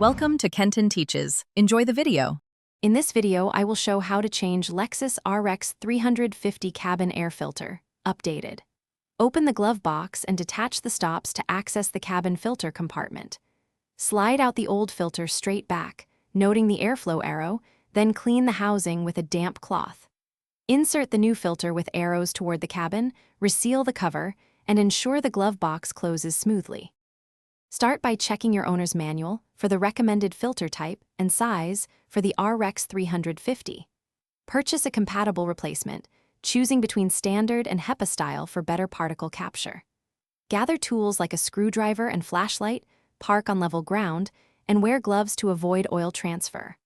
Welcome to Kenton Teaches. Enjoy the video. In this video, I will show how to change Lexus RX 350 cabin air filter, updated. Open the glove box and detach the stops to access the cabin filter compartment. Slide out the old filter straight back, noting the airflow arrow, then clean the housing with a damp cloth. Insert the new filter with arrows toward the cabin, reseal the cover, and ensure the glove box closes smoothly. Start by checking your owner's manual for the recommended filter type and size for the RX 350. Purchase a compatible replacement, choosing between standard and HEPA style for better particle capture. Gather tools like a screwdriver and flashlight, park on level ground, and wear gloves to avoid oil transfer.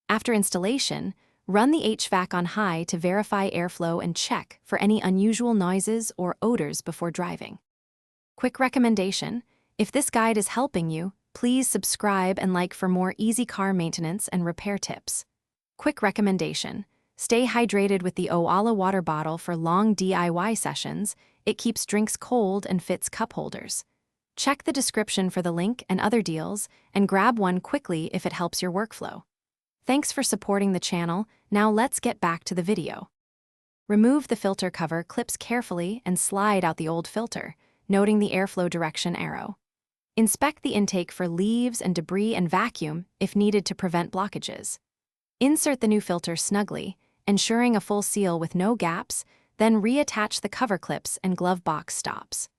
After installation, run the HVAC on high to verify airflow and check for any unusual noises or odors before driving. Quick recommendation: if this guide is helping you, please subscribe and like for more easy car maintenance and repair tips. Quick recommendation: stay hydrated with the Oala water bottle for long DIY sessions. It keeps drinks cold and fits cup holders. Check the description for the link and other deals, and grab one quickly if it helps your workflow. Thanks for supporting the channel. Now let's get back to the video. Remove the filter cover clips carefully and slide out the old filter, noting the airflow direction arrow. Inspect the intake for leaves and debris and vacuum if needed to prevent blockages. Insert the new filter snugly, ensuring a full seal with no gaps, then reattach the cover clips and glove box stops.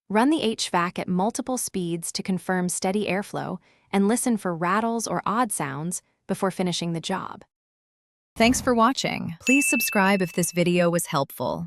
Run the HVAC at multiple speeds to confirm steady airflow and listen for rattles or odd sounds before finishing the job. Thanks for watching. Please subscribe if this video was helpful.